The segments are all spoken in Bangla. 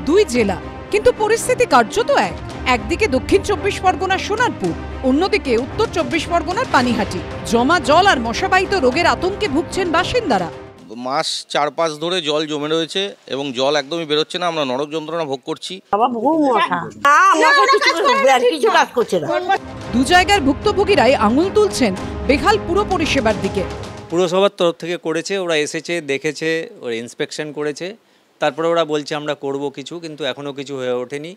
দুই জেলা, কিন্তু পরিস্থিতি কার্যত একদিকে দক্ষিণ 24 পরগনার সোনারপুর, অন্যদিকে উত্তর 24 পরগনার পানিহাটি। জমা জল আর মশাবাহিত রোগের আতঙ্কে ভুগছেন বাসিন্দারা। মাস 4-5 ধরে জল জমে রয়েছে এবং জল একদমই বেরোচ্ছে না। আমরা নরক যন্ত্রণা ভোগ করছি। দু জায়গার ভুক্তভোগীরাই আঙুল তুলছেন বেহাল পুরো পরিষেবার দিকে। পুরসভার তরফ থেকে করেছে, ওরা এসেছে, দেখেছে, ওরা ইন্সপেকশন করেছে, তারপরে ওরা বলছে আমরা করব কিছু, কিন্তু এখনও কিছু হয়ে ওঠেনি।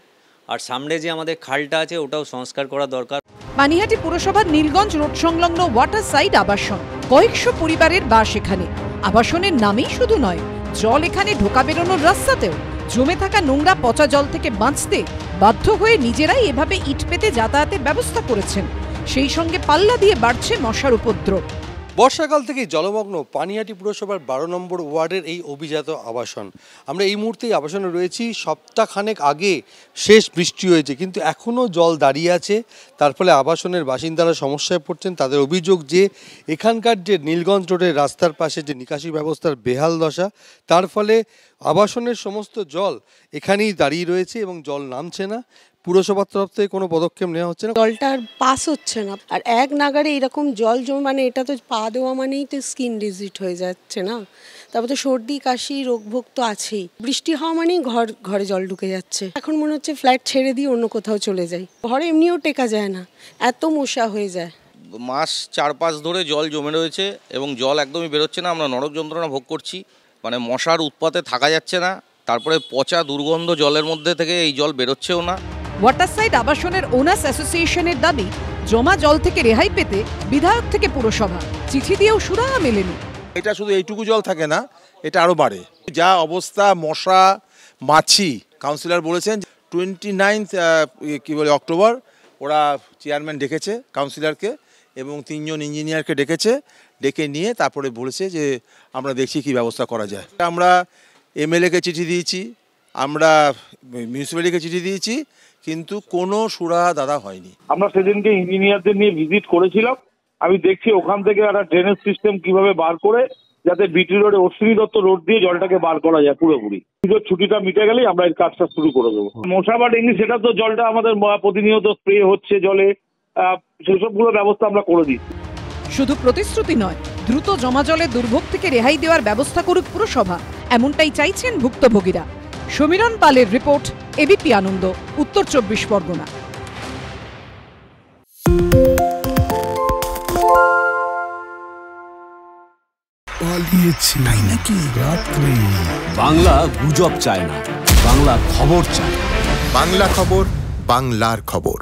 আর সামনে যে আমাদের খালটা আছে ওটাও সংস্কার করা দরকার। পানিহাটি পুরসভার নীলগঞ্জ রোড সংলগ্ন ওয়াটার সাইড আবাসন, কয়েকশো পরিবারের বাস এখানে। আবাসনের নামেই শুধু নয়, জল এখানে ঢোকা বেরোনোর রাস্তাতেও। জমে থাকা নোংরা পচা জল থেকে বাঁচতে বাধ্য হয়ে নিজেরাই এভাবে ইট পেতে যাতায়াতের ব্যবস্থা করেছেন। সেই সঙ্গে পাল্লা দিয়ে বাড়ছে মশার উপদ্রব। বর্ষাকাল থেকেই জলমগ্ন পানিহাটি পুরসভার 12 নম্বর ওয়ার্ডের এই অভিজাত আবাসন। আমরা এই মুহূর্তে আবাসনে রয়েছি। সপ্তাহখানেক আগে শেষ বৃষ্টি হয়েছে, কিন্তু এখনও জল দাঁড়িয়ে আছে। তার ফলে আবাসনের বাসিন্দারা সমস্যায় পড়ছেন। তাদের অভিযোগ যে এখানকার যে নীলগঞ্জ রোডের রাস্তার পাশে যে নিকাশি ব্যবস্থার বেহাল দশা, তার ফলে আবাসনের সমস্ত জল এখানেই দাঁড়িয়ে রয়েছে এবং জল নামছে না। পুরসভার তরফ থেকে কোনো পদক্ষেপ নেওয়া হচ্ছে না, জলটার পাস হচ্ছে না। আর এক নাগারে এরকম জল জমে, মানে এটা তো পা দেওয়া মানেই তো স্কিন ডিজিজ হয়ে যাচ্ছে না। তারপর তো সর্দি কাশি রোগভোগ তো আছেই। বৃষ্টি হওয়া মানেই ঘরে জল ঢুকে যাচ্ছে। এখন মনে হচ্ছে ফ্ল্যাট ছেড়ে দিয়ে অন্য কোথাও চলে যাই। ঘরে এমনিও টেকা যায় না, এত মশা হয়ে যায়। মাস 4-5 ধরে জল জমে রয়েছে এবং জল একদমই বেরোচ্ছে না। আমরা নরক যন্ত্রণা ভোগ করছি। মানে মশার উৎপাতে থাকা যাচ্ছে না। তারপরে পচা দুর্গন্ধ জলের মধ্যে থেকে এই জল বেরোচ্ছেও না। ওয়াটার সাইড আবাসনের ওনার্স অ্যাসোসিয়েশনের দাবি, জমা জল থেকে রেহাই পেতে বিধায়ক থেকে পুরসভা চিঠি দিয়েও সুরাহা মেলেনি। এটা শুধু এইটুকু জল থাকে না, এটা আরও বাড়ে। যা অবস্থা, মশা মাছি, কাউন্সিলর বলেছেন 29 অক্টোবর ওরা চেয়ারম্যান ডেকেছে কাউন্সিলরকে এবং 3 জন ইঞ্জিনিয়ারকে ডেকে নিয়ে তারপরে বলেছে যে আমরা দেখছি কি ব্যবস্থা করা যায়। আমরা এমএলএকে চিঠি দিয়েছি, আমরা মিউনিসিপ্যালিটিকে চিঠি দিয়েছি, কিন্তু কোনো সুরাহা দাদা হয়নি। আমরা সেদিনকে ইঞ্জিনিয়ারদের নিয়ে ভিজিট করেছিলাম। আমি দেখছি ওখান থেকে একটা ড্রেনেজ সিস্টেম কিভাবে বার করে যাতে বিটি রোডে অশ্বিনী দত্ত রোড দিয়ে জলটাকে বার করা যায় পুরোপুরি। পুজোর ছুটিটা মিটে গেলেই আমরা এই কাজটা শুরু করে দেবো। মশা বা ডেঙ্গি সেটা তো জলটা আমাদের প্রতিনিয়ত স্প্রে হচ্ছে জলে, সেসবগুলো ব্যবস্থা আমরা করে দিচ্ছি। শুধু প্রতিশ্রুতি নয়, দ্রুত জমা জলের দুর্ভোগ থেকে রেহাই দেওয়ার ব্যবস্থা করুক পুরসভা, এমনটাই চাইছেন ভুক্তভোগীরা। সমীরণ পালের রিপোর্ট, এবিপি আনন্দ, উত্তর 24 পরগনা। বাংলা গুজব চায় না, বাংলা খবর চায়। বাংলা খবর, বাংলার খবর।